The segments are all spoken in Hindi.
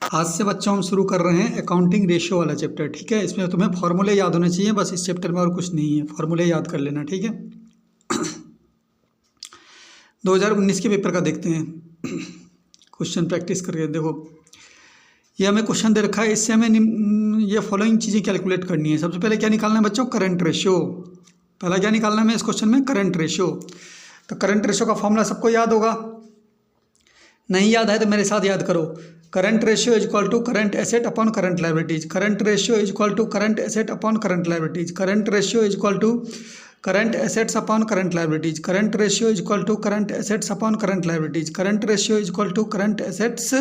आज से बच्चों हम शुरू कर रहे हैं अकाउंटिंग रेशियो वाला चैप्टर। ठीक है, इसमें तुम्हें फॉर्मूले याद होने चाहिए, बस इस चैप्टर में और कुछ नहीं है, फॉर्मूले याद कर लेना। ठीक है 2019 के पेपर का देखते हैं, क्वेश्चन प्रैक्टिस करके देखो। ये हमें क्वेश्चन दे रखा है, इससे हमें ये फॉलोइंग चीज़ें कैलकुलेट करनी है। सबसे पहले क्या निकालना है बच्चों? Current ratio. पहला क्या निकालना है इस क्वेश्चन में? Current ratio. तो करंट रेशियो का फॉर्मूला सबको याद होगा, नहीं याद है तो मेरे साथ याद करो। Current ratio is equal to current asset upon current liabilities. Current ratio is equal to current asset upon current liabilities. Current ratio is equal to current assets upon current liabilities. Current ratio is equal to current assets upon current liabilities. Current ratio is equal to current assets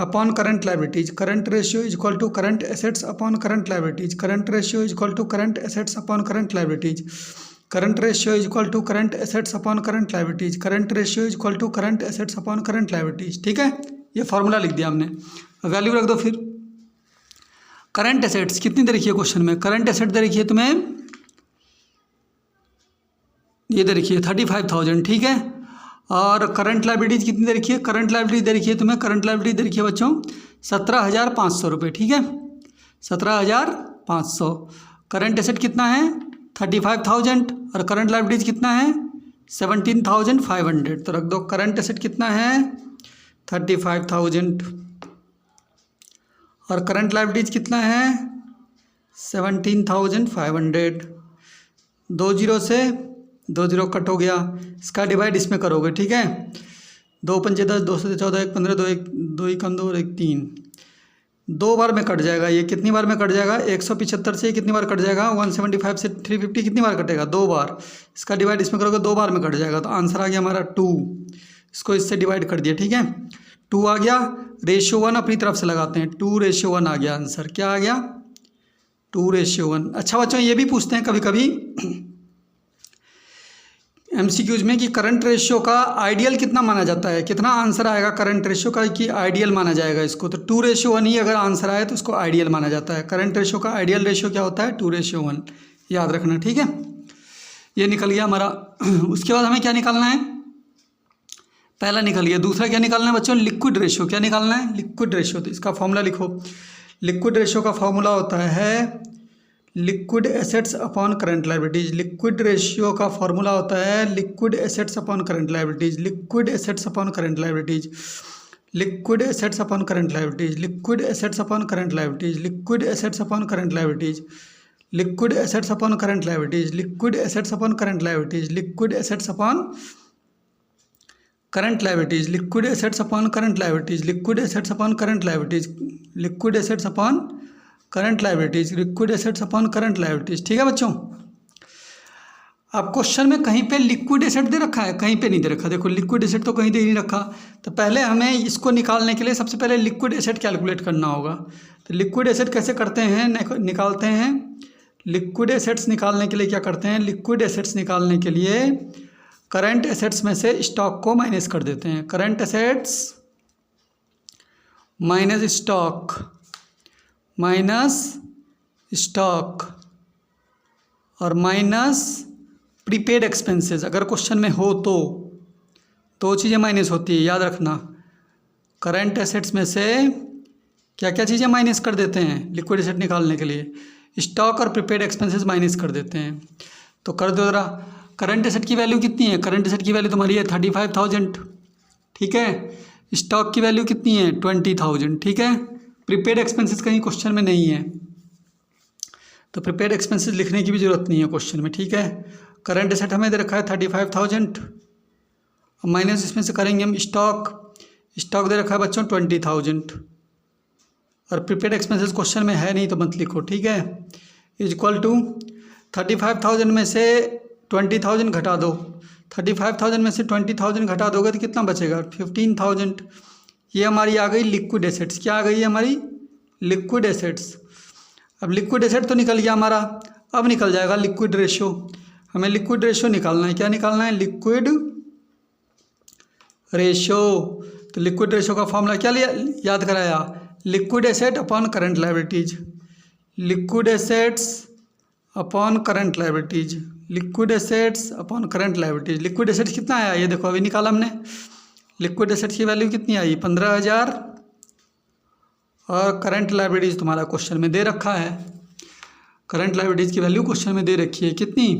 upon current liabilities. Current ratio is equal to current assets upon current liabilities. Current ratio is equal to current assets upon current liabilities. Current ratio is equal to current assets upon current liabilities. Current ratio is equal to current assets upon current liabilities. ठीक है, ये फॉर्मूला लिख दिया हमने, वैल्यू रख दो। फिर करंट एसेट्स कितनी दे रखी है क्वेश्चन में? करंट एसेट दे रखी है तुम्हें, ये दे रखी है 35,000। ठीक है, और करंट लायबिलिटीज कितनी दे रखी है? करंट लायबिलिटीज दे रखी है तुम्हें, करंट लायबिलिटीज दे रखी है बच्चों 17,500 रुपये। ठीक है, 17,500। करंट एसेट कितना है? 35,000 और करंट लायबिलिटीज कितना है? 17,500। तो रख दो, करंट एसेट कितना है? 35,000 और करंट लायबिलिटीज कितना है? 17,500। 2 जीरो से 2 जीरो कट हो गया, इसका डिवाइड इसमें करोगे। ठीक है, 2 पंजे 10, 2 से 14, 1 15, 2 1 2 ही कम 2 और 1 3। 2 बार में कट जाएगा। ये कितनी बार में कट जाएगा? 175 से कितनी बार कट जाएगा? 175 से 350 कितनी बार कटेगा? 2 बार। इसका डिवाइड इसमें करोगे, 2 बार में कट जाएगा। तो आंसर आ गया हमारा 2। इसको इससे डिवाइड कर दिया। ठीक है, 2 आ गया। रेशियो 1 अपनी तरफ से लगाते हैं, 2:1 आ गया आंसर। क्या आ गया? 2:1। अच्छा बच्चों, ये भी पूछते हैं कभी कभी एमसीक्यूज में कि करंट रेशियो का आइडियल कितना माना जाता है, कितना आंसर आएगा करंट रेशियो का कि आइडियल माना जाएगा इसको। तो 2:1 ही अगर आंसर आए तो इसको आइडियल माना जाता है। करंट रेशियो का आइडियल रेशियो क्या होता है? 2:1, याद रखना। ठीक है, ये निकल गया हमारा। उसके बाद हमें क्या निकालना है? पहला निकल गया। दूसरा क्या निकालना है बच्चों? Liquid ratio. क्या निकालना है? Liquid ratio. तो इसका फॉर्मूला लिखो। लिक्विड रेशियो का फॉर्मूला होता है liquid assets upon current liabilities. Liquid ratio का फॉर्मूला होता है liquid assets upon current liabilities. Liquid assets upon current liabilities. Liquid assets upon current liabilities. Liquid assets upon current liabilities. Liquid assets upon current liabilities. Liquid assets upon current liabilities. Liquid assets upon current liabilities. Liquid assets upon current liabilities. Liquid assets upon current liabilities. Liquid assets upon current liabilities. Liquid assets upon current liabilities. Liquid assets upon current liabilities. ठीक है बच्चों, अब क्वेश्चन में कहीं पे लिक्विड एसेट दे रखा है, कहीं पे नहीं दे रखा। देखो, लिक्विड एसेट तो कहीं दे नहीं रखा। तो पहले हमें इसको निकालने के लिए सबसे पहले लिक्विड एसेट कैलकुलेट करना होगा। तो लिक्विड एसेट कैसे करते हैं, निकालते हैं। लिक्विड एसेट्स निकालने के लिए क्या करते हैं? लिक्विड एसेट्स निकालने के लिए करंट एसेट्स में से स्टॉक को माइनस कर देते हैं। Current assets minus stock, minus stock और माइनस प्रीपेड एक्सपेंसेस। अगर क्वेश्चन में हो तो 2 चीज़ें माइनस होती है, याद रखना। करंट एसेट्स में से क्या क्या चीज़ें माइनस कर देते हैं लिक्विड एसेट निकालने के लिए? स्टॉक और प्रीपेड एक्सपेंसेस माइनस कर देते हैं। तो कर दो ज़रा। करंट एसेट की वैल्यू कितनी है? करंट एसेट की वैल्यू तुम्हारी है 35,000। ठीक है, स्टॉक की वैल्यू कितनी है? 20,000। ठीक है, प्रीपेड एक्सपेंसेस कहीं क्वेश्चन में नहीं है, तो प्रीपेड एक्सपेंसेस लिखने की भी ज़रूरत नहीं है क्वेश्चन में। ठीक है, करंट एसेट हमें दे रखा है 35,000, माइनस इसमें से करेंगे हम स्टॉक। स्टॉक दे रखा है बच्चों 20,000 और प्रीपेड एक्सपेंसेस क्वेश्चन में है नहीं तो मत लिखो। ठीक है, इज इक्वल टू 35,000 में से 20,000 घटा दो। 35,000 में से 20,000 घटा दोगे तो कितना बचेगा? 15,000। ये हमारी आ गई लिक्विड एसेट्स। क्या आ गई है हमारी? Liquid assets. अब लिक्विड एसेट तो निकल गया हमारा, अब निकल जाएगा लिक्विड रेशियो। हमें लिक्विड रेशियो निकालना है। क्या निकालना है? Liquid ratio. तो लिक्विड रेशियो का फॉर्मूला क्या लिया, याद कराया? Liquid asset upon current liabilities. Liquid assets upon current liabilities. Liquid assets upon current liabilities. Liquid assets कितना आया ये देखो, अभी निकाला हमने। लिक्विड एसेट्स की वैल्यू कितनी आई? 15,000 और करंट लायबिलिटीज़ तुम्हारा क्वेश्चन में दे रखा है। करंट लायबिलिटीज़ की वैल्यू क्वेश्चन में दे रखी है कितनी,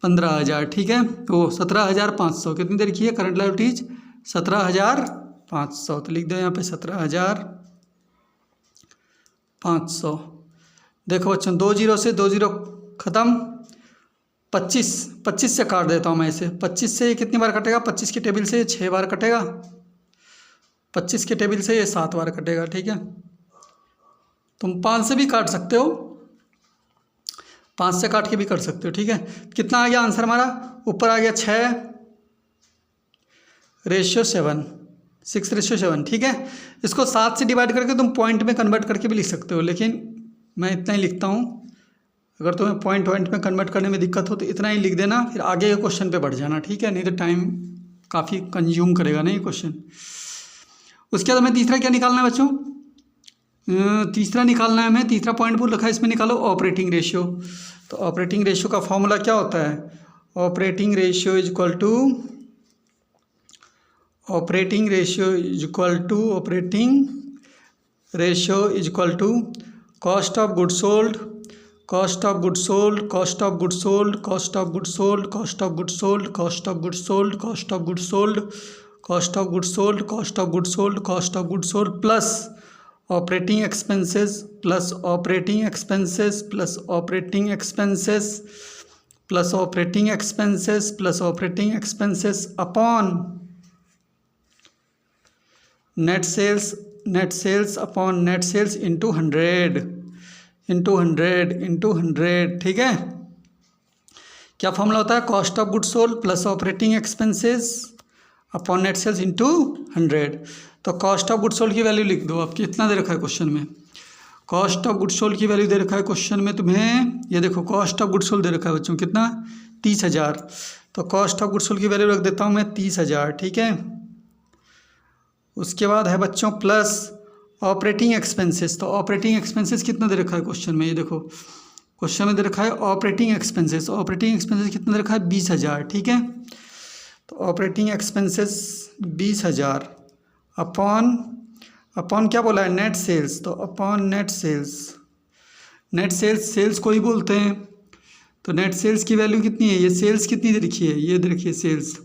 15,000, ठीक है। वो 17,500 कितनी दे रखी है करंट लायबिलिटीज़, 17,500। तो लिख दो यहाँ पे 17,500। देखो बच्चों 2 जीरो से 2 जीरो ख़त्म, 25 से काट देता हूँ मैं इसे। 25 से ये कितनी बार कटेगा, 25 की टेबल से ये 6 बार कटेगा, 25 के टेबल से ये 7 बार कटेगा, ठीक है। तुम 5 से भी काट सकते हो, 5 से काट के भी कर सकते हो, ठीक है। कितना आ गया आंसर हमारा, ऊपर आ गया 6:7, 6:7, ठीक है। इसको 7 से डिवाइड करके तुम पॉइंट में कन्वर्ट करके भी लिख सकते हो, लेकिन मैं इतना ही लिखता हूँ। अगर तुम्हें पॉइंट में कन्वर्ट करने में दिक्कत हो तो इतना ही लिख देना, फिर आगे के क्वेश्चन पे बढ़ जाना, ठीक है। नहीं तो टाइम काफ़ी कंज्यूम करेगा ना ये क्वेश्चन। उसके बाद हमें तीसरा क्या निकालना है बच्चों, तीसरा निकालना है हमें, तीसरा पॉइंट बोल रखा है इसमें, निकालो ऑपरेटिंग रेशियो। तो ऑपरेटिंग रेशियो का फॉर्मूला क्या होता है, operating ratio is equal to cost of goods sold, cost of goods sold, cost of goods sold, cost of goods sold, cost of goods sold, cost of goods sold, cost of goods sold, cost of goods sold, cost of goods sold, cost of goods sold plus operating expenses, plus operating expenses, plus operating expenses, plus operating expenses, plus operating expenses upon net sales, net sales upon net sales into 100, ठीक है। क्या फॉर्मूला होता है, cost of goods sold plus operating expenses upon net sales into 100। तो कॉस्ट ऑफ गुड्स सोल्ड की वैल्यू लिख दो। अब कितना दे रखा है क्वेश्चन में, कॉस्ट ऑफ गुड्स सोल्ड की वैल्यू दे रखा है क्वेश्चन में तुम्हें, ये देखो कॉस्ट ऑफ गुड्स सोल्ड दे रखा है बच्चों कितना, 30,000। तो कॉस्ट ऑफ गुड्स सोल्ड की वैल्यू रख देता हूँ मैं 30,000, ठीक है। उसके बाद है बच्चों प्लस ऑपरेटिंग एक्सपेंसेस। तो ऑपरेटिंग एक्सपेंसेस कितना दे रखा है क्वेश्चन में, ये देखो क्वेश्चन में दे रखा है ऑपरेटिंग एक्सपेंसेस, ऑपरेटिंग एक्सपेंसेस कितना दे रखा है 20,000, ठीक है। तो ऑपरेटिंग एक्सपेंसेस 20,000 अपॉन क्या बोला है, नेट सेल्स। तो upon net sales, net sales sales को ही बोलते हैं। तो नेट सेल्स की वैल्यू कितनी है, ये सेल्स कितनी दे रखी है, ये दे रखी है सेल्स,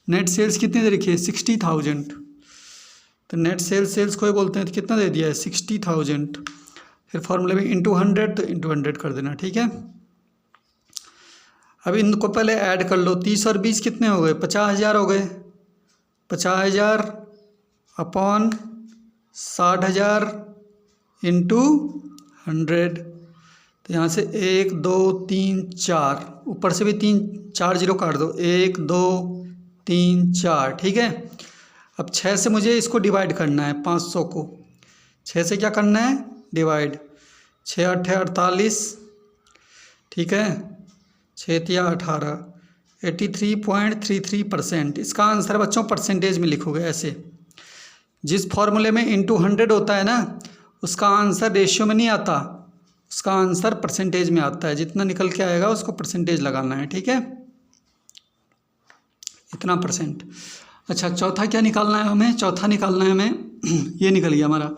नेट सेल्स कितनी दे रखी है 60,000। तो नेट सेल्स को ही बोलते हैं। तो कितना दे दिया है 60,000, फिर फॉर्मूले में इंटू 100, तो इंटू 100 कर देना, ठीक है। अब इनको पहले ऐड कर लो, 30 और 20 कितने हो गए, 50,000 हो गए। 50,000 अपॉन 60,000 इंटू 100। तो यहाँ से 1 2 3 4, ऊपर से भी 4 जीरो काट दो, 1 2 3 4, ठीक है। अब 6 से मुझे इसको डिवाइड करना है, 500 को 6 से क्या करना है डिवाइड, 6 8 48, ठीक है, 6 3 18, 83.33%। इसका आंसर बच्चों परसेंटेज में लिखोगे ऐसे, जिस फॉर्मूले में इंटू 100 होता है ना, उसका आंसर रेशियो में नहीं आता, उसका आंसर परसेंटेज में आता है। जितना निकल के आएगा उसको परसेंटेज लगाना है, ठीक है, इतना परसेंट। अच्छा चौथा क्या निकालना है हमें, चौथा निकालना है हमें ये निकल गया हमारा,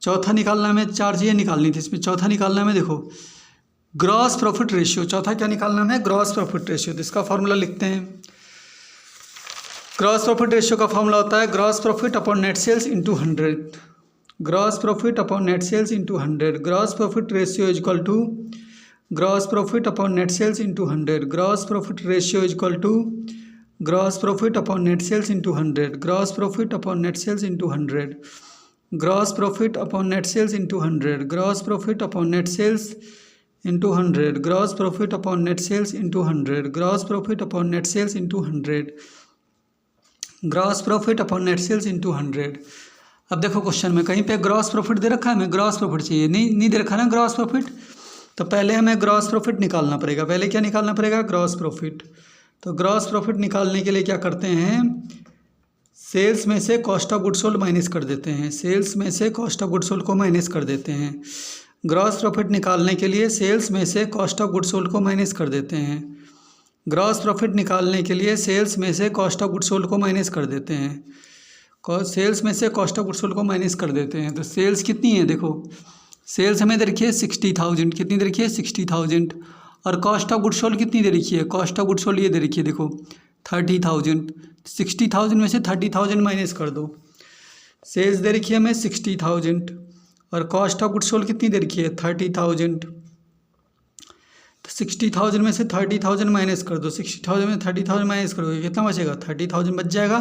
चौथा निकालना है हमें, 4 चीज़ें निकालनी थी इसमें। चौथा निकालना है हमें, देखो ग्रॉस प्रॉफिट रेशियो। चौथा क्या निकालना है हमें, ग्रॉस प्रॉफिट रेशियो। तो इसका फॉर्मूला लिखते हैं। ग्रॉस प्रॉफिट रेशियो का फॉर्मूला होता है gross profit upon net sales into 100, gross profit upon net sales into 100। Gross profit ratio is equal to gross profit upon net sales into 100, gross profit ratio is equal to gross profit upon net sales into 100, gross profit upon net sales into 100, gross profit upon net sales into 100, gross profit upon net sales into 100, gross profit upon net sales into 100, gross profit upon net sales into 100, gross profit upon net sales into 100। अब देखो क्वेश्चन में कहीं पे ग्रॉस प्रॉफिट दे रखा है, हमें ग्रॉस प्रॉफिट चाहिए, नहीं दे रखा ना ग्रॉस प्रॉफिट। तो पहले हमें ग्रॉस प्रॉफिट निकालना पड़ेगा। पहले क्या निकालना पड़ेगा, ग्रॉस प्रॉफिट। तो ग्रॉस प्रॉफिट निकालने के लिए क्या करते हैं, सेल्स में से cost of goods sold minus कर देते हैं, सेल्स में से कॉस्ट ऑफ गुड्स सोल्ड को माइनस कर देते हैं। ग्रॉस प्रॉफिट निकालने के लिए सेल्स में से कॉस्ट ऑफ गुड्स सोल्ड को माइनस कर देते हैं, ग्रॉस प्रॉफिट निकालने के लिए सेल्स में से कॉस्ट ऑफ गुड्स सोल्ड को माइनस कर देते हैं, सेल्स में से कॉस्ट ऑफ गुड्स सोल्ड को माइनस कर देते हैं। तो सेल्स कितनी है, देखो सेल्स हमें दे रखी है 60,000, कितनी दे रखी है 60,000, और कॉस्ट ऑफ गुड्स सोल्ड कितनी दे रखी है, कॉस्ट ऑफ गुड्स सोल्ड ये दे रखी है देखो 30,000। 60,000 में से 30,000 माइनस कर दो। सेल्स दे रखी है हमें 60,000 और कॉस्ट ऑफ गुड्स सोल्ड कितनी दे रखी है 30,000। तो 60,000 में से 30,000 माइनस कर दो। 60,000 में 30,000 माइनस करोगे कितना बचेगा, 30,000 बच जाएगा।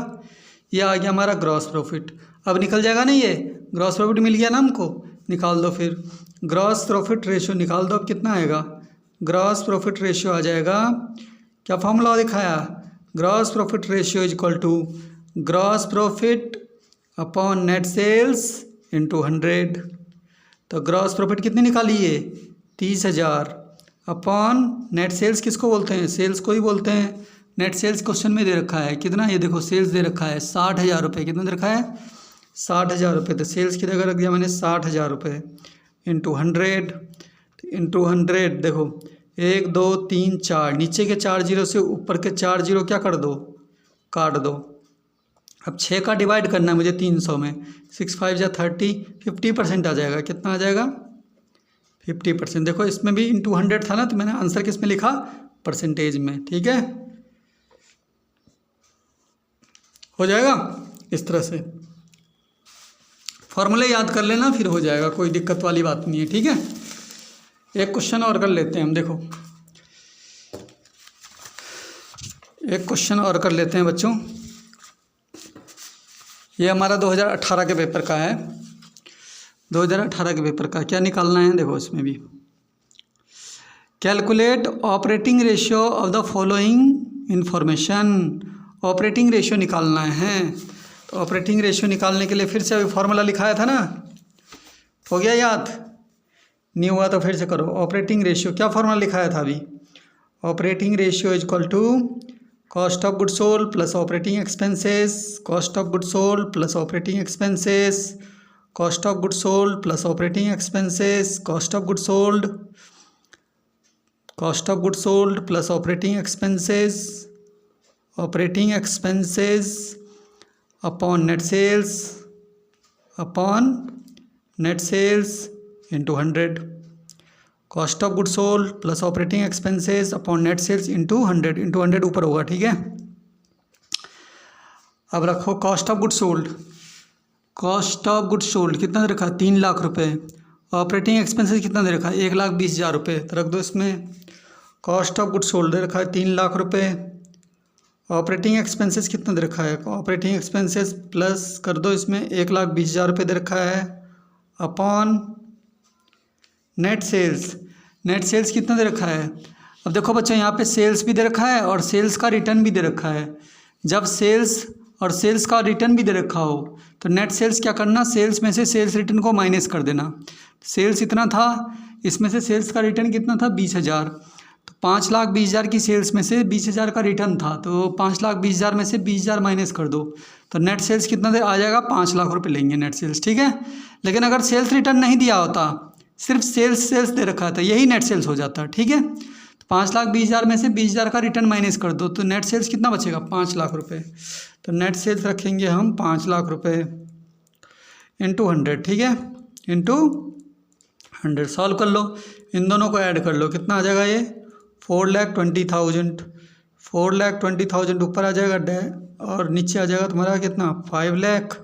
ये आ गया हमारा ग्रॉस प्रॉफिट। अब निकल जाएगा ना, ये ग्रॉस प्रॉफिट मिल गया ना हमको, निकाल दो फिर ग्रॉस प्रॉफिट रेशियो निकाल दो। अब कितना आएगा, ग्रॉस प्रॉफिट रेशियो आ जाएगा, क्या फॉर्मूला दिखाया, gross profit ratio is equal to gross profit upon net sales into 100। तो ग्रॉस प्रॉफिट कितनी निकाली है 30,000 अपॉन नेट सेल्स किसको बोलते हैं, सेल्स को ही बोलते हैं। नेट सेल्स क्वेश्चन में दे रखा है कितना, ये देखो सेल्स दे रखा है 60,000 रुपये। कितना दे रखा है 60,000 रुपये। तो सेल्स की जगह रख दिया मैंने 60,000 रुपये इंटू 100। इंटू 100 देखो 1 2 3 4, नीचे के 4 जीरो से ऊपर के 4 जीरो क्या कर दो, काट दो। अब 6 का डिवाइड करना है मुझे 300 में, 6 5 जा 30, 50% आ जाएगा। कितना आ जाएगा 50%। देखो इसमें भी इंटू 100 था ना, तो मैंने आंसर किस में लिखा, परसेंटेज में। ठीक है, हो जाएगा। इस तरह से फॉर्मूले याद कर लेना, फिर हो जाएगा, कोई दिक्कत वाली बात नहीं है। ठीक है, एक क्वेश्चन और कर लेते हैं हम। देखो एक क्वेश्चन और कर लेते हैं बच्चों। ये हमारा 2018 के पेपर का है, 2018 के पेपर का। क्या निकालना है, देखो इसमें भी calculate operating ratio of the following information. Operating ratio निकालना है। तो ऑपरेटिंग रेशियो निकालने के लिए फिर से अभी फॉर्मूला लिखाया था ना, हो गया याद, नहीं हुआ तो फिर से करो। ऑपरेटिंग रेशियो क्या फॉर्मूला लिखाया था अभी, operating ratio is equal to cost of goods sold plus operating expenses, cost of goods sold plus operating expenses, cost of goods sold plus operating expenses, cost of goods sold, cost of goods sold plus operating expenses, operating expenses upon net sales, upon net sales into 100। Cost of goods sold plus operating expenses upon net sales into 100, into 100 ऊपर होगा। ठीक है, अब रखो cost of goods sold. Cost of goods sold कितना दे रखा है 3 लाख रुपये। ऑपरेटिंग एक्सपेंसेस कितना दे रखा है 1,20,000 रुपये। तो रख दो इसमें, कॉस्ट ऑफ गुड्स सोल्ड दे रखा है 3 लाख रुपये। ऑपरेटिंग एक्सपेंसेस कितना दे रखा है, ऑपरेटिंग एक्सपेंसेस प्लस कर दो इसमें 1,20,000 रुपये दे रखा है, upon net sales. Net sales कितना दे रखा है। अब देखो बच्चों यहाँ पे सेल्स भी दे रखा है और सेल्स का रिटर्न भी दे रखा है। जब सेल्स और सेल्स का रिटर्न भी दे रखा हो तो नेट सेल्स क्या करना, सेल्स में से सेल्स रिटर्न को माइनस कर देना। सेल्स इतना था, इसमें से सेल्स का रिटर्न कितना था 20,000। तो 5,20,000 की सेल्स में से 20,000 का रिटर्न था, तो 5,20,000 में से 20,000 माइनस कर दो तो नेट सेल्स कितना दे आ जाएगा 5 लाख रुपये लेंगे नेट सेल्स। ठीक है, लेकिन अगर सेल्स रिटर्न नहीं दिया होता, सिर्फ सेल्स दे रखा था, यही नेट सेल्स हो जाता। ठीक है, तो 5,20,000 में से 20,000 का रिटर्न माइनस कर दो तो नेट सेल्स कितना बचेगा 5 लाख रुपये। तो नेट सेल्स रखेंगे हम 5 लाख रुपये इंटू 100। ठीक है, इंटू 100 सॉल्व कर लो, इन दोनों को ऐड कर लो, कितना आ जाएगा ये 4,20,000। 4,20,000 ऊपर आ जाएगा और नीचे आ जाएगा तुम्हारा कितना 5 लाख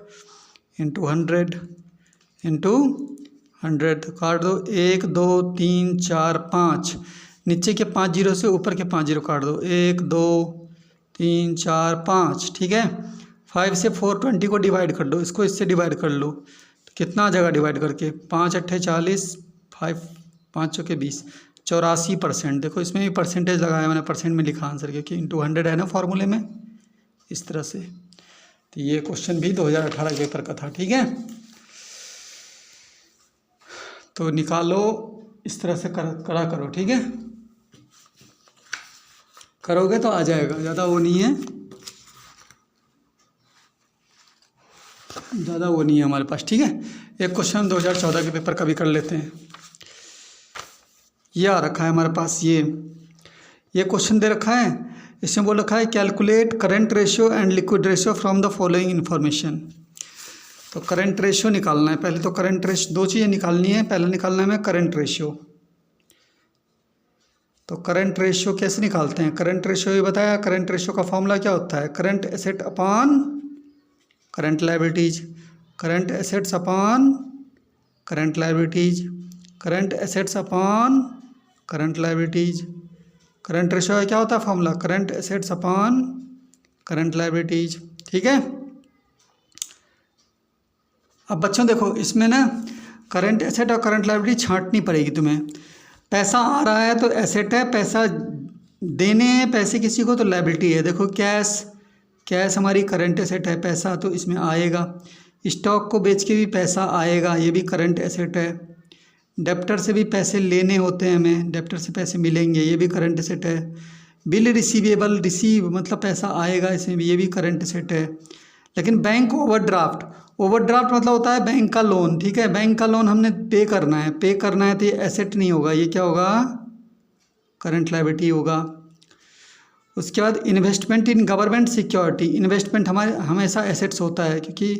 इंटू 100 इंटू 100। काट दो 1 2 3 4 5, नीचे के 5 जीरो से ऊपर के 5 जीरो काट दो, 1 2 3 4 5। ठीक है, 5 से 420 को डिवाइड कर दो, इसको इससे डिवाइड कर लो तो कितना आ जाएगा डिवाइड करके 5 8 40, 5 5 चौके 20, 84%। देखो इसमें भी परसेंटेज लगाया मैंने, परसेंट में लिखा आंसर क्योंकि इंटू 100 है ना फॉर्मूले में, इस तरह से। तो ये क्वेश्चन भी 2018 के पेपर का था। ठीक है, तो निकालो, इस तरह से करा करो। ठीक है, करोगे तो आ जाएगा, ज़्यादा वो नहीं है, ज़्यादा वो नहीं है हमारे पास। ठीक है, एक क्वेश्चन 2014 के पेपर का भी कर लेते हैं। ये आ रखा है हमारे पास, ये क्वेश्चन दे रखा है, इसमें बोल रखा है calculate current ratio and liquid ratio from the following information. तो करंट रेशियो निकालना है। पहले तो करंट रेशियो, दो चीज़ें निकालनी है। पहले निकालना है हमें करंट रेशियो। तो करंट रेशियो कैसे निकालते हैं? करंट रेशियो ये बताया, करंट रेशियो का फॉर्मूला क्या होता है? Current asset upon current liabilities, current assets upon current liabilities, current assets upon current liabilities. Current ratio का क्या होता है formula? Current assets upon current liabilities. ठीक है। अब बच्चों देखो, इसमें ना करंट एसेट और करंट लायबिलिटी छांटनी पड़ेगी तुम्हें। पैसा आ रहा है तो एसेट है, पैसा देने हैं पैसे किसी को तो लायबिलिटी है। देखो कैश, कैश हमारी करंट एसेट है, पैसा तो इसमें आएगा। स्टॉक को बेच के भी पैसा आएगा, ये भी करंट एसेट है। डेप्टर से भी पैसे लेने होते हैं हमें, डेप्टर से पैसे मिलेंगे, ये भी करंट एसेट है। बिल रिसीवेबल, रिसीव मतलब पैसा आएगा, इसमें भी ये भी करंट एसेट है। लेकिन बैंक ओवरड्राफ्ट, ओवरड्राफ्ट मतलब होता है बैंक का लोन। ठीक है, बैंक का लोन हमने पे करना है, पे करना है तो ये एसेट नहीं होगा, ये क्या होगा? करंट लायबिलिटी होगा। उसके बाद investment in government security, investment हमारे हमेशा एसेट्स होता है, क्योंकि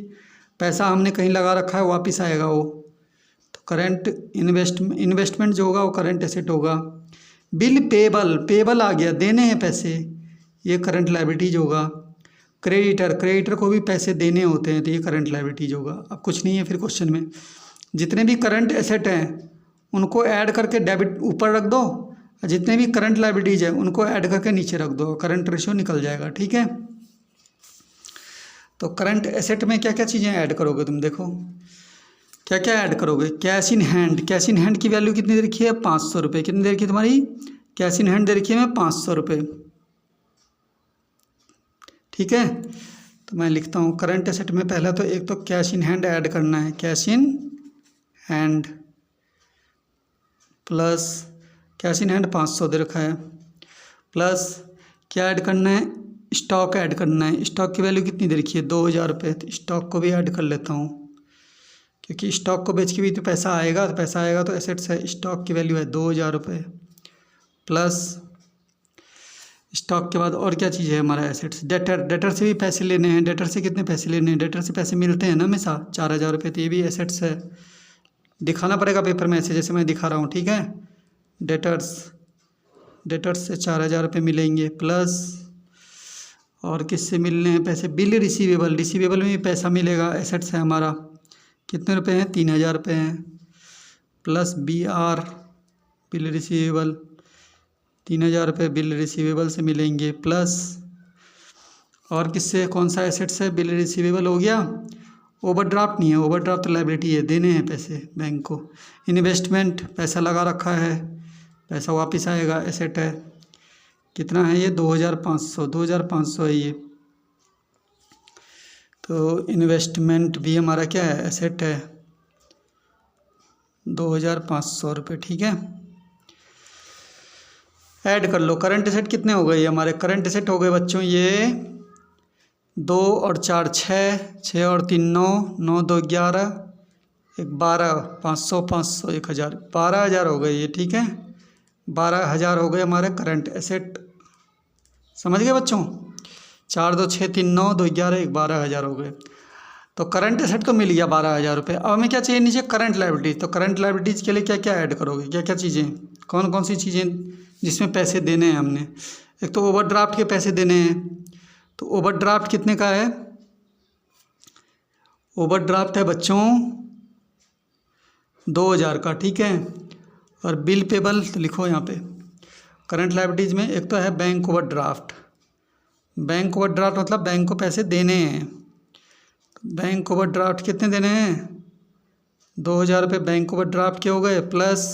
पैसा हमने कहीं लगा रखा है, वापस आएगा वो। तो करंट इन्वेस्टमेंट जो होगा वो करंट एसेट होगा। बिल पेबल, पेबल आ गया, देने हैं पैसे, ये करंट लायबिलिटीज होगा। क्रेडिटर, क्रेडिटर को भी पैसे देने होते हैं तो ये करंट लायबिलिटीज होगा। अब कुछ नहीं है फिर क्वेश्चन में, जितने भी करंट एसेट हैं उनको ऐड करके डेबिट ऊपर रख दो, और जितने भी करंट लायबिलिटीज है उनको ऐड करके नीचे रख दो, करंट रेशियो निकल जाएगा। ठीक है। तो करंट एसेट में क्या क्या चीज़ें ऐड करोगे तुम? देखो क्या क्या ऐड करोगे। Cash in hand, cash in hand की वैल्यू कितनी दे रखी है? 500 रुपये। कितनी दे रखी है तुम्हारी? कैश इन हैंड दे रखी है मैं 500 रुपये। ठीक है, तो मैं लिखता हूँ करंट एसेट में पहला तो एक तो कैश इन हैंड ऐड करना है, cash in hand plus cash in hand 500 दे रखा है, प्लस क्या ऐड करना है? स्टॉक ऐड करना है। स्टॉक की वैल्यू कितनी दे रखी है? 2000 रुपये। तो स्टॉक को भी ऐड कर लेता हूँ, क्योंकि स्टॉक को बेच के भी तो पैसा आएगा, तो पैसा आएगा तो एसेट्स है। स्टॉक की वैल्यू है 2000 रुपये, प्लस स्टॉक के बाद और क्या चीज़ है हमारा? एसेट्स। डेटर, डेटर से भी पैसे लेने हैं। डेटर से कितने पैसे लेने हैं? डेटर से पैसे मिलते हैं ना हमेशा, 4000 रुपये, तो ये भी एसेट्स है। दिखाना पड़ेगा पेपर में ऐसे जैसे मैं दिखा रहा हूँ। ठीक है, डेटर्स, डेटर्स से 4000 रुपये मिलेंगे, प्लस और किससे मिलने हैं पैसे? बिल रिसीवेबल, रिसीवेबल में भी पैसा मिलेगा, एसेट्स है हमारा। कितने रुपए हैं? 3000 रुपये हैं, प्लस BR बिल रिसीवेबल, 3000 रुपये बिल रिसीवेबल से मिलेंगे, प्लस और किससे, कौन सा एसेट्स है? बिल रिसीवेबल हो गया। ओवरड्राफ्ट नहीं है, ओवरड्राफ्ट लायबिलिटी है, देने हैं पैसे बैंक को। इन्वेस्टमेंट, पैसा लगा रखा है, पैसा वापस आएगा, एसेट है। कितना है ये? 2500, 2500 है ये। तो इन्वेस्टमेंट भी हमारा क्या है? एसेट है, 2500 रुपये। ठीक है, ऐड कर लो। करंट एसेट कितने हो गए ये हमारे? करंट एसेट हो गए बच्चों ये 2 और 4 6, 6 और 3 9, 9 2 11, 1 12, 500 500 1000, 12000 हो गए ये। ठीक है, 12000 हो गए हमारे करंट एसेट। समझ गए बच्चों? 4 2 6 3 9 2 11 1 12000 हो गए। तो करंट एसेट तो मिल गया 12000 रुपये। अब हमें क्या चाहिए नीचे? Current liabilities. तो करंट लायबिलिटीज के लिए क्या क्या ऐड करोगे? क्या क्या चीज़ें, कौन कौन सी चीज़ें जिसमें पैसे देने हैं हमने? एक तो ओवरड्राफ्ट के पैसे देने हैं, तो ओवरड्राफ्ट कितने का है? ओवरड्राफ्ट है बच्चों 2000 का। ठीक है, और बिल पेबल तो लिखो यहाँ पे करंट लायबिलिटीज में। एक तो है बैंक ओवरड्राफ्ट, बैंक ओवरड्राफ्ट मतलब बैंक को पैसे देने हैं। बैंक ओवरड्राफ्ट कितने देने हैं? 2000 रुपये बैंक ओवरड्राफ्ट के हो गए, प्लस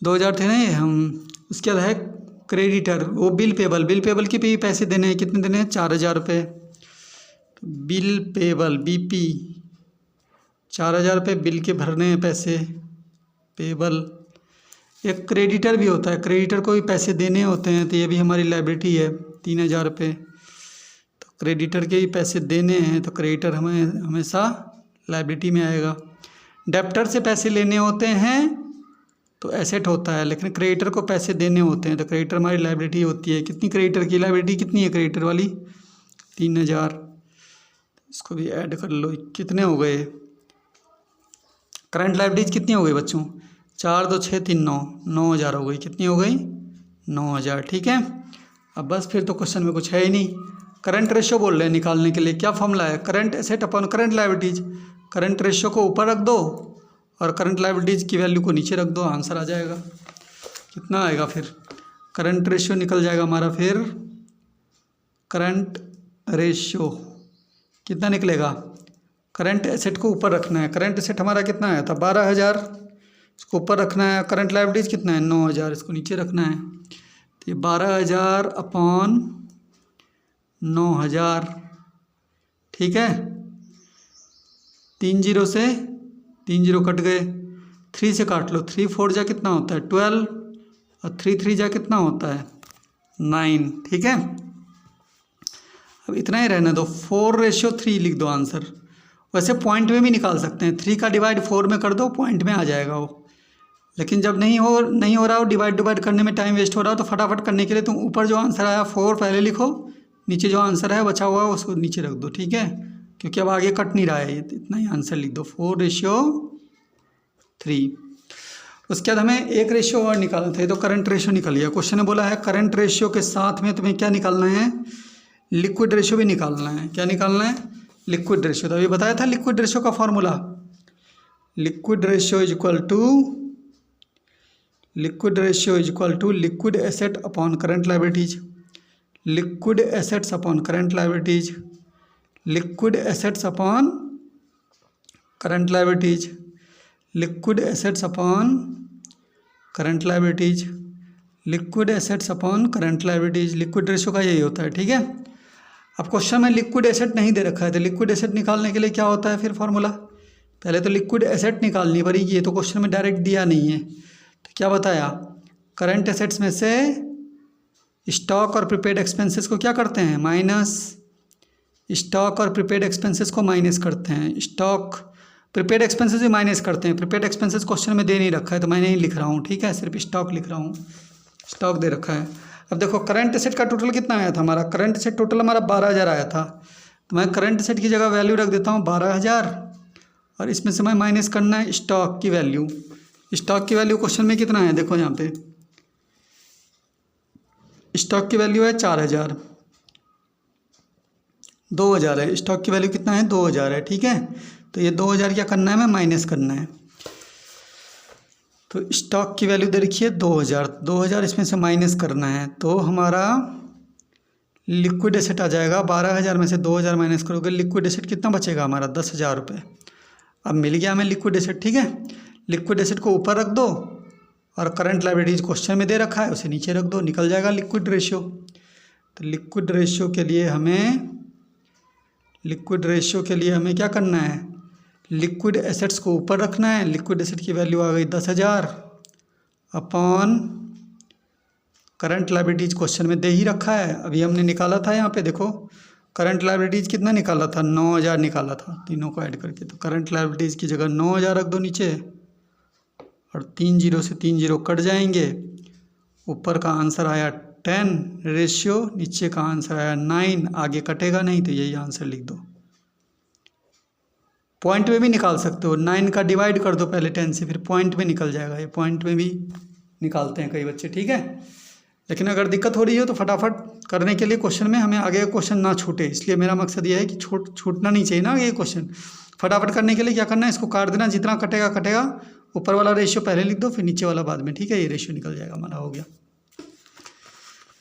2000 थे नहीं हम। उसके बाद है क्रेडिटर, वो बिल पेबल, बिल पेबल के भी पैसे देने हैं। कितने देने हैं? 4000 रुपये। तो बिल पेबल BP 4000 रुपये बिल के भरने हैं पैसे, पेबल। एक क्रेडिटर भी होता है, क्रेडिटर को भी पैसे देने होते हैं, तो ये भी हमारी लायबिलिटी है 3000 रुपये। तो क्रेडिटर के भी पैसे देने हैं, तो क्रेडिटर हमें हमेशा लायबिलिटी में आएगा। डेप्टर से पैसे लेने होते हैं तो एसेट होता है, लेकिन क्रेडिटर को पैसे देने होते हैं तो क्रेडिटर हमारी लायबिलिटी होती है। कितनी क्रेडिटर की लायबिलिटी कितनी है? क्रेडिटर वाली 3000। इसको भी ऐड कर लो। कितने हो गए करंट लायबिलिटीज, कितनी हो गई बच्चों? 4 2 6 3 9, 9,000 हो गई। कितनी हो गई? 9,000। ठीक है, अब बस फिर तो क्वेश्चन में कुछ है ही नहीं। करंट रेशियो बोल रहे हैं निकालने के लिए, क्या फॉर्मूला है? Current asset upon current liabilities. Current ratio को ऊपर रख दो और करंट लायबिलिटीज की वैल्यू को नीचे रख दो, आंसर आ जाएगा। कितना आएगा फिर? करंट रेशियो निकल जाएगा हमारा फिर। करंट रेशियो कितना निकलेगा? करंट एसेट को ऊपर रखना है। करंट एसेट हमारा कितना आया था? 12,000, इसको ऊपर रखना है। करंट लायबिलिटीज कितना है? 9,000, इसको नीचे रखना है। तो ये 12,000 अपॉन 9,000। ठीक है, 3 0 से 3 0 कट गए, 3 से काट लो। 3 4 जा कितना होता है? 12, और 3 3 जा कितना होता है? 9। ठीक है, अब इतना ही रहने दो। 4:3 लिख दो आंसर। वैसे पॉइंट में भी निकाल सकते हैं, 3 का डिवाइड 4 में कर दो, पॉइंट में आ जाएगा वो। लेकिन जब नहीं हो रहा हो, डिवाइड करने में टाइम वेस्ट हो रहा हो, तो फटाफट करने के लिए तुम ऊपर जो आंसर आया 4 पहले लिखो, नीचे जो आंसर है बचा हुआ है उसको नीचे रख दो। ठीक है, क्योंकि अब आगे कट नहीं रहा है, इतना ही आंसर लिख दो, 4:3। उसके बाद हमें एक रेशियो और निकालना था। ये तो करंट रेशियो निकल गया। क्वेश्चन ने बोला है करंट रेशियो के साथ में तुम्हें क्या निकालना है? लिक्विड रेशियो भी निकालना है। क्या निकालना है? Liquid ratio. तो अभी बताया था लिक्विड रेशियो का formula. Liquid ratio is equal to liquid asset upon current liabilities. Liquid assets upon current liabilities. Liquid assets upon current liabilities. Liquid assets upon current liabilities. Liquid assets upon current liabilities. Liquid ratio का यही होता है। ठीक है, अब क्वेश्चन में लिक्विड एसेट नहीं दे रखा है, तो लिक्विड एसेट निकालने के लिए क्या होता है फिर फॉर्मूला? पहले तो लिक्विड एसेट निकालनी पड़ेगी, ये तो क्वेश्चन में डायरेक्ट दिया नहीं है। तो क्या बताया? करंट एसेट्स में से स्टॉक और प्रीपेड एक्सपेंसेस को क्या करते हैं? माइनस। स्टॉक और प्रीपेड एक्सपेंसेस को माइनस करते हैं। स्टॉक प्रीपेड एक्सपेंसेस भी माइनस करते हैं। प्रीपेड एक्सपेंसेस क्वेश्चन में दे नहीं रखा है तो मैं नहीं लिख रहा हूँ। ठीक है, सिर्फ स्टॉक लिख रहा हूँ, स्टॉक दे रखा है। अब देखो करंट एसेट का टोटल कितना आया था हमारा? करंट एसेट टोटल हमारा 12,000 आया था। तो मैं करंट एसेट की जगह वैल्यू रख देता हूँ 12,000, और इसमें से मैं माइनस करना है स्टॉक की वैल्यू। स्टॉक की वैल्यू क्वेश्चन में कितना है? देखो यहाँ पे स्टॉक की वैल्यू है 4,000, 2,000 है। स्टॉक की वैल्यू कितना है? 2,000 है। ठीक है, तो ये 2,000 क्या करना है? मैं माइनस करना है। तो स्टॉक की वैल्यू दे रखी है 2,000, 2,000 इसमें से माइनस करना है, तो हमारा लिक्विड एसेट आ जाएगा। 12,000 में से 2,000 माइनस करोगे, लिक्विड एसेट कितना बचेगा हमारा? 10,000 रुपये। अब मिल गया हमें लिक्विड एसेट। ठीक है, लिक्विड एसेट को ऊपर रख दो और करंट लायबिलिटीज क्वेश्चन में दे रखा है उसे नीचे रख दो, निकल जाएगा लिक्विड रेशियो। तो लिक्विड रेशियो के लिए हमें क्या करना है? लिक्विड एसेट्स को ऊपर रखना है। लिक्विड एसेट की वैल्यू आ गई 10,000 अपॉन करंट लायबिलिटीज क्वेश्चन में दे ही रखा है। अभी हमने निकाला था यहाँ पे, देखो करंट लायबिलिटीज कितना निकाला था? 9,000 निकाला था, तीनों को ऐड करके। तो करंट लायबिलिटीज की जगह 9,000 रख दो नीचे, और 3 0 से 3 0 कट जाएंगे। ऊपर का आंसर आया 10 रेशियो, नीचे का आंसर आया 9। आगे कटेगा नहीं तो यही आंसर लिख दो। पॉइंट में भी निकाल सकते हो, 9 का डिवाइड कर दो पहले 10 से, फिर पॉइंट में निकल जाएगा। ये पॉइंट में भी निकालते हैं कई बच्चे। ठीक है, लेकिन अगर दिक्कत हो रही हो तो फटाफट करने के लिए क्वेश्चन में हमें आगे क्वेश्चन ना छूटे, इसलिए मेरा मकसद ये है कि छूटना नहीं चाहिए ना ये क्वेश्चन। फटाफट करने के लिए क्या करना है? इसको काट देना, जितना कटेगा कटेगा। ऊपर वाला रेशियो पहले लिख दो, फिर नीचे वाला बाद में। ठीक है, ये रेशियो निकल जाएगा हमारा, हो गया।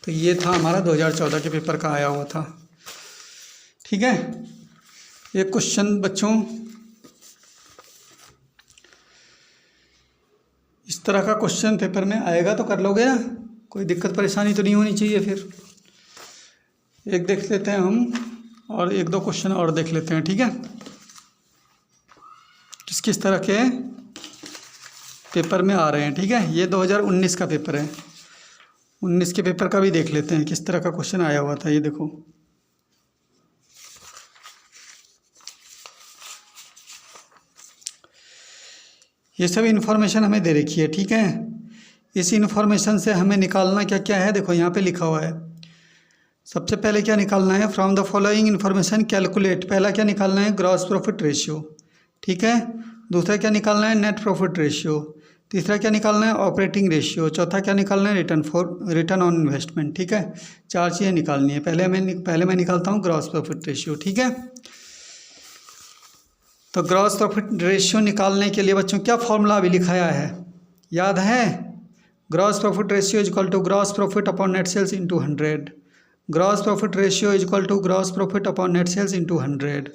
तो ये था हमारा 2014 के पेपर का आया हुआ था। ठीक है, ये क्वेश्चन बच्चों इस तरह का क्वेश्चन पेपर में आएगा तो कर लोगे ना, कोई दिक्कत परेशानी तो नहीं होनी चाहिए। फिर एक देख लेते हैं हम, और 1-2 क्वेश्चन और देख लेते हैं। ठीक है, किस तरह के पेपर में आ रहे हैं। ठीक है, ये 2019 का पेपर है। 19 के पेपर का भी देख लेते हैं किस तरह का क्वेश्चन आया हुआ था। ये देखो, ये सब इन्फॉर्मेशन हमें दे रखी है। ठीक है, इस इन्फॉर्मेशन से हमें निकालना क्या क्या है, देखो यहाँ पे लिखा हुआ है। सबसे पहले क्या निकालना है, from the following information calculate. पहला क्या निकालना है, ग्रॉस प्रॉफिट रेशियो, ठीक है। दूसरा क्या निकालना है, नेट प्रॉफिट रेशियो। तीसरा क्या निकालना है, ऑपरेटिंग रेशियो। चौथा क्या निकालना है, रिटर्न ऑन इन्वेस्टमेंट, ठीक है। 4 चीज़ें निकालनी है। पहले मैं निकालता हूँ ग्रॉस प्रॉफिट रेशियो, ठीक है। तो ग्रॉस प्रॉफिट रेशियो निकालने के लिए बच्चों क्या फॉर्मूला अभी लिखाया है, याद है। Gross profit ratio is equal to gross profit upon net sales into 100। Gross profit ratio is equal to gross profit upon net sales into 100।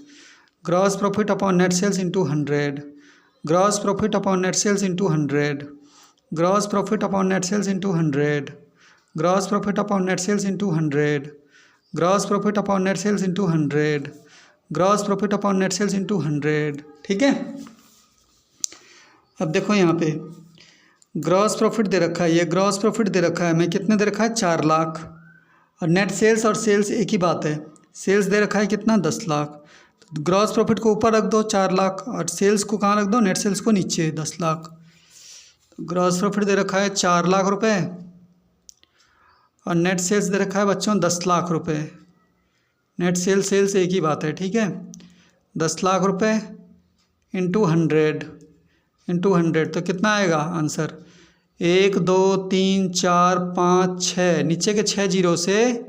Gross profit upon net sales into 100। Gross profit upon net sales into 100। Gross profit upon net sales into 100। Gross profit upon net sales into 100। Gross profit upon net sales into 100। Gross profit upon net sales into 100, ठीक है। अब देखो यहाँ पे ग्रॉस प्रॉफिट दे रखा है, ये ग्रॉस प्रॉफिट दे रखा है, मैं कितने दे रखा है, 4 लाख। और नेट सेल्स और सेल्स एक ही बात है। सेल्स दे रखा है कितना, 10 लाख। तो ग्रॉस प्रॉफिट को ऊपर रख दो 4 लाख, और सेल्स को कहाँ रख दो, नेट सेल्स को नीचे 10 लाख। तो ग्रॉस प्रॉफिट दे रखा है 4 लाख रुपए, और नेट सेल्स दे रखा है बच्चों 10 लाख रुपए। नेट सेल्स एक ही बात है, ठीक है। 10 लाख रुपए इंटू 100 तो कितना आएगा आंसर, 1 2 3 4 5 6, नीचे के 6 जीरो से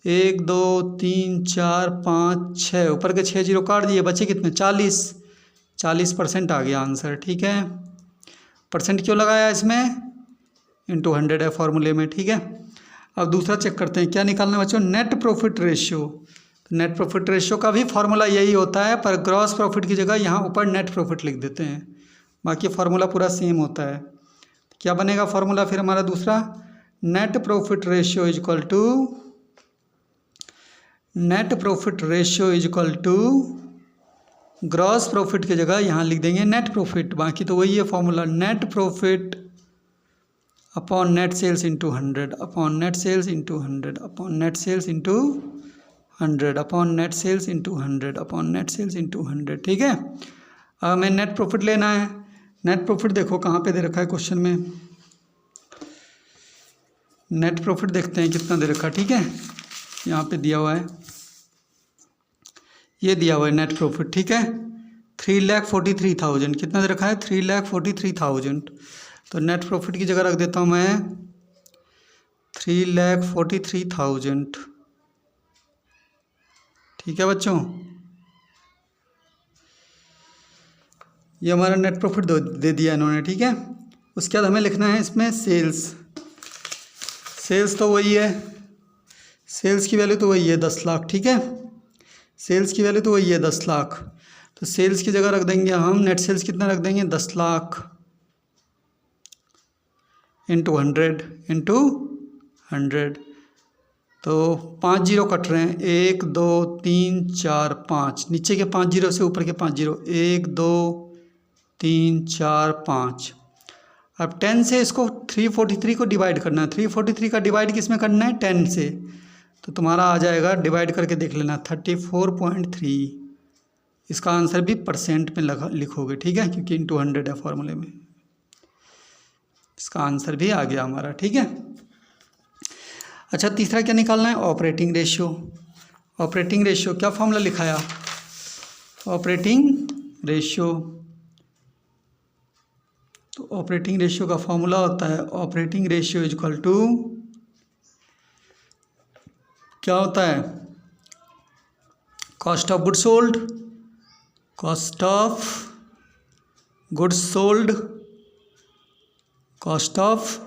1 2 3 4 5 6, ऊपर के 6 जीरो काट दिए, बचे कितने, 40% आ गया आंसर, ठीक है। परसेंट क्यों लगाया इसमें, इंटू 100 है फॉर्मूले में, ठीक है। अब दूसरा चेक करते हैं, क्या निकालना है बच्चों, नेट प्रॉफिट रेशियो। तो नेट प्रॉफिट रेशियो का भी फॉर्मूला यही होता है, पर ग्रॉस प्रॉफिट की जगह यहाँ ऊपर नेट प्रॉफिट लिख देते हैं, बाकी फार्मूला पूरा सेम होता है। क्या बनेगा फार्मूला फिर हमारा दूसरा, net profit ratio is equal to, net profit ratio is equal to gross profit की जगह यहाँ लिख देंगे नेट प्रॉफिट, बाकी तो वही है formula, net profit upon net sales into 100 upon net sales into 100 upon net sales into 100 upon net sales into 100 upon net sales into 100, ठीक है। अब हमें नेट प्रॉफिट लेना है। नेट प्रॉफिट देखो कहाँ पे दे रखा है क्वेश्चन में, नेट प्रॉफिट देखते हैं कितना दे रखा है, ठीक है। यहाँ पे दिया हुआ है, ये दिया हुआ है नेट प्रॉफिट, ठीक है। 3,43,000 कितना दे रखा है, 3,43,000। तो नेट प्रॉफिट की जगह रख देता हूँ मैं 3,43,000, ठीक है बच्चों। ये हमारा नेट प्रॉफिट दे दिया इन्होंने, ठीक है। उसके बाद हमें लिखना है इसमें सेल्स। सेल्स तो वही है, सेल्स की वैल्यू तो वही है 10 लाख, ठीक है। सेल्स की वैल्यू तो वही है 10 लाख, तो सेल्स की जगह रख देंगे हम नेट सेल्स कितना रख देंगे, 10 लाख इंटू 100 तो 5 जीरो कट रहे हैं, 1 2 3 4 5, नीचे के 5 जीरो से ऊपर के 5 जीरो, 1 2 3 4 5। अब 10 से इसको 343 को डिवाइड करना है, 343 का डिवाइड किस में करना है, 10 से। तो तुम्हारा आ जाएगा, डिवाइड करके देख लेना, 34.3। इसका आंसर भी परसेंट में लिखोगे, ठीक है, क्योंकि इंटू 100 है फॉर्मूले में। इसका आंसर भी आ गया हमारा, ठीक है। अच्छा तीसरा क्या निकालना है, ऑपरेटिंग रेशियो। ऑपरेटिंग रेशियो क्या फॉर्मूला लिखाया, ऑपरेटिंग रेशियो। तो ऑपरेटिंग रेशियो का फॉर्मूला होता है, operating ratio is equal to क्या होता है, cost of goods sold, cost of goods sold, cost of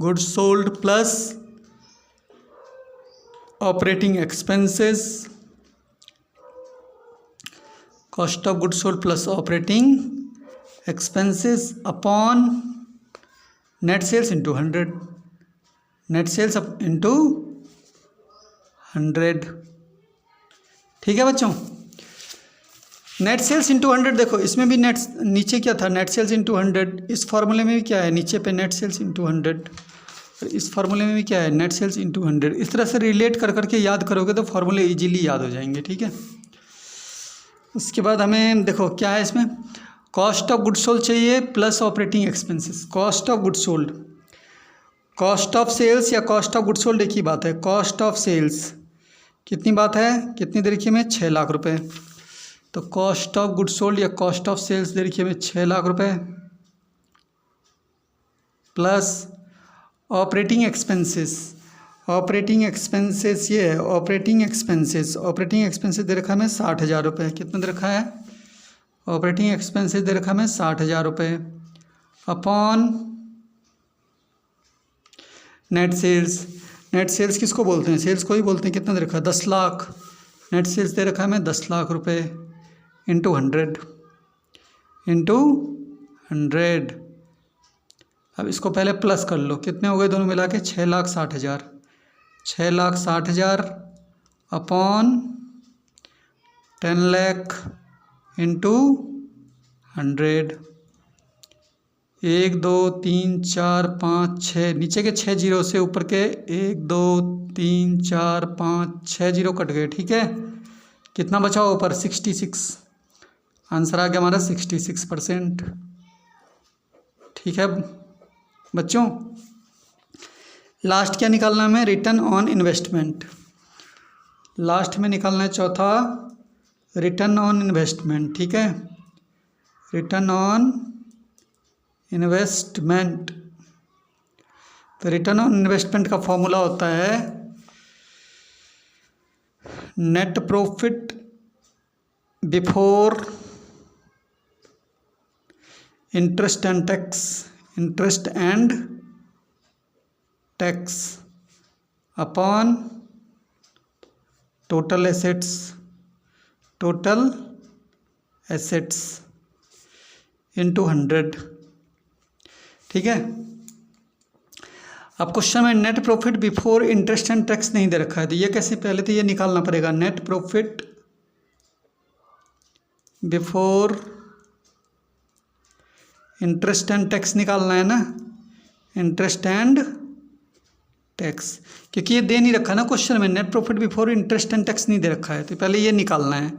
goods sold plus operating expenses, cost of goods sold plus operating expenses upon net sales into 100, net sales into 100, ठीक है बच्चों। नेट सेल्स इंटू 100 देखो, इसमें भी नेट नीचे क्या था, नेट सेल्स इंटू 100, इस फार्मूले में भी क्या है, नीचे पे नेट सेल्स इंटू 100, और इस फार्मूले में भी क्या है, नेट सेल्स इंटू 100। इस तरह से रिलेट कर करके याद करोगे तो फार्मूले इजीली याद हो जाएंगे, ठीक है। उसके बाद हमें देखो क्या है इसमें, कॉस्ट ऑफ गुड्स सोल्ड चाहिए plus operating expenses. Cost of goods sold, cost of sales या कॉस्ट ऑफ गुड्स सोल्ड एक ही बात है, कॉस्ट ऑफ सेल्स कितनी बात है, कितनी दे रखी है हमें, 6 लाख रुपए। तो कॉस्ट ऑफ गुड सोल्ड या कॉस्ट ऑफ सेल्स दे रखी है हमें 6 लाख रुपए, plus operating expenses. Operating expenses ये है, ऑपरेटिंग एक्सपेंसेस दे रखा है हमें 60,000 रुपये। कितना दे रखा है, ऑपरेटिंग एक्सपेंसेस दे रखा है हमें 60,000 रुपये, upon net sales. Net sales किसको बोलते हैं, सेल्स को ही बोलते हैं। कितना दे रखा है, 10 लाख। नेट सेल्स दे रखा है हमें 10 लाख रुपये, इंटू 100। अब इसको पहले प्लस कर लो, कितने हो गए दोनों मिला के, 6,60,000। 6,60,000 अपॉन 10 लाख इंटू 100। 1 2 3 4 5 6, नीचे के 6 जीरो से ऊपर के 1 2 3 4 5 6 जीरो कट गए। ठीक है, कितना बचा ऊपर, 66। आंसर आ गया हमारा 66%। ठीक है बच्चों, लास्ट क्या निकालना है हमें, रिटर्न ऑन इन्वेस्टमेंट। लास्ट में निकालना है चौथा, रिटर्न ऑन इन्वेस्टमेंट। ठीक है, रिटर्न ऑन इन्वेस्टमेंट। तो रिटर्न ऑन इन्वेस्टमेंट का फॉर्मूला होता है net profit before interest and tax upon total assets into 100। ठीक है, अब क्वेश्चन में net profit before interest and tax नहीं दे रखा है, तो ये कैसे, पहले तो ये निकालना पड़ेगा। Net profit before interest and tax निकालना है ना, इंटरेस्ट एंड टैक्स, क्योंकि ये दे नहीं रखा ना क्वेश्चन में, net profit before interest and tax नहीं दे रखा है, तो पहले ये निकालना है।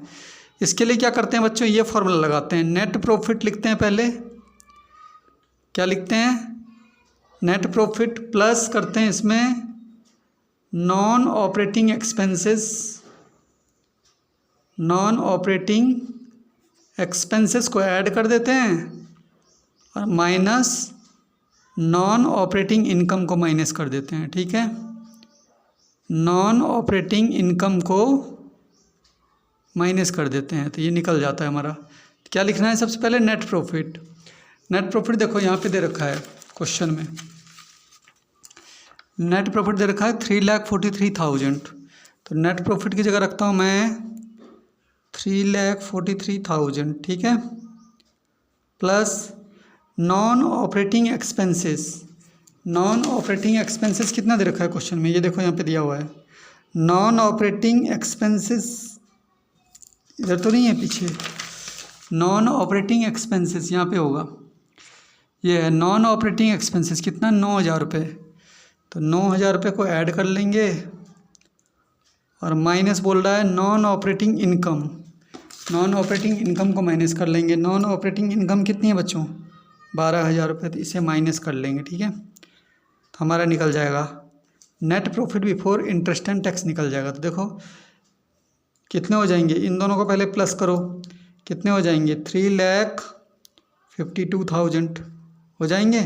इसके लिए क्या करते हैं बच्चों, ये फॉर्मूला लगाते हैं। नेट प्रॉफिट लिखते हैं पहले, क्या लिखते हैं, नेट प्रॉफिट प्लस करते हैं इसमें नॉन ऑपरेटिंग एक्सपेंसेस को ऐड कर देते हैं और माइनस नॉन ऑपरेटिंग इनकम को माइनस कर देते हैं। ठीक है, नॉन ऑपरेटिंग इनकम को माइनस कर देते हैं, तो ये निकल जाता है हमारा। क्या लिखना है सबसे पहले, नेट प्रॉफिट। नेट प्रॉफिट देखो यहाँ पे दे रखा है क्वेश्चन में, नेट प्रॉफिट दे रखा है 3,43,000। तो नेट प्रॉफिट की जगह रखता हूँ मैं 3,43,000। ठीक है, प्लस नॉन ऑपरेटिंग एक्सपेंसेस कितना दे रखा है क्वेश्चन में, ये देखो यहाँ पे दिया हुआ है। नॉन ऑपरेटिंग एक्सपेंसेस इधर तो नहीं है, पीछे नॉन ऑपरेटिंग एक्सपेंसेस यहाँ पे होगा, ये है नॉन ऑपरेटिंग एक्सपेंसेस कितना, 9,000 रुपये। तो 9,000 रुपये को ऐड कर लेंगे और माइनस बोल रहा है नॉन ऑपरेटिंग इनकम को माइनस कर लेंगे। नॉन ऑपरेटिंग इनकम कितनी है बच्चों, 12,000 रुपये, तो इसे माइनस कर लेंगे। ठीक है, तो हमारा निकल जाएगा net profit before interest and tax निकल जाएगा। तो देखो कितने हो जाएंगे, इन दोनों को पहले प्लस करो, कितने हो जाएंगे, 3,52,000 हो जाएंगे,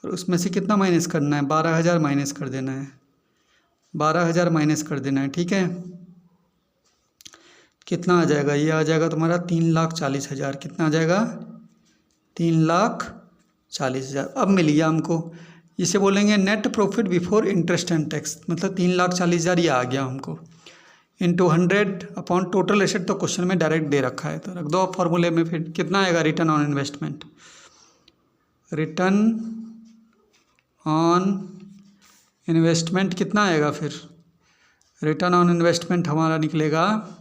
और उसमें से कितना माइनस करना है, 12,000 माइनस कर देना है, 12,000 माइनस कर देना है। ठीक है, कितना आ जाएगा, ये आ जाएगा तुम्हारा 3,40,000। कितना आ जाएगा, 3,40,000। अब मिल गया हमको, इसे बोलेंगे net profit before interest and tax, मतलब 3,40,000 ये आ गया हमको, इंटू 100 अपॉन टोटल एसेट। तो क्वेश्चन में डायरेक्ट दे रखा है, तो रख दो फॉर्मूले में। फिर कितना आएगा, return on investment. Return on investment कितना आएगा, फिर रिटर्न ऑन इन्वेस्टमेंट हमारा निकलेगा,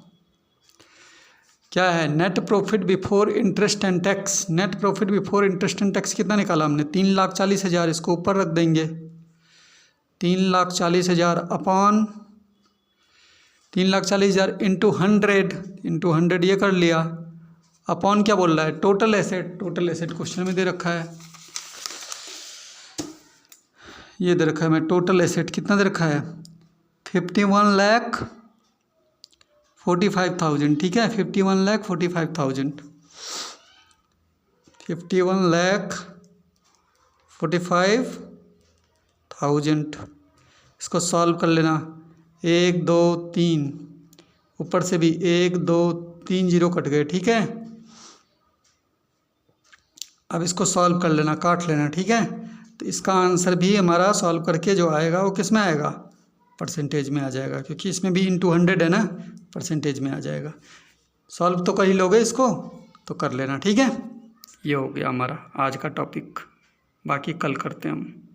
क्या है, net profit before interest and tax. Net profit before interest and tax कितना निकाला हमने, 3,40,000, इसको ऊपर रख देंगे, 3,40,000 अपॉन 3,40,000 इंटू 100 ये कर लिया, अपॉन क्या बोल रहा है, टोटल एसेट क्वेश्चन में दे रखा है, ये दे रखा है मैं टोटल एसेट कितना दे रखा है, 51,45,000, ठीक है, 51,45,000, 51,45,000। इसको सॉल्व कर लेना, 1 2 3, ऊपर से भी 1 2 3 जीरो कट गए, ठीक है। अब इसको सॉल्व कर लेना, काट लेना, ठीक है। तो इसका आंसर भी हमारा सॉल्व करके जो आएगा वो किस में आएगा, परसेंटेज में आ जाएगा, क्योंकि इसमें भी इंटू 100 है ना, परसेंटेज में आ जाएगा। सॉल्व तो कर ही लोगे इसको, तो कर लेना, ठीक है। ये हो गया हमारा आज का टॉपिक, बाकी कल करते हैं हम।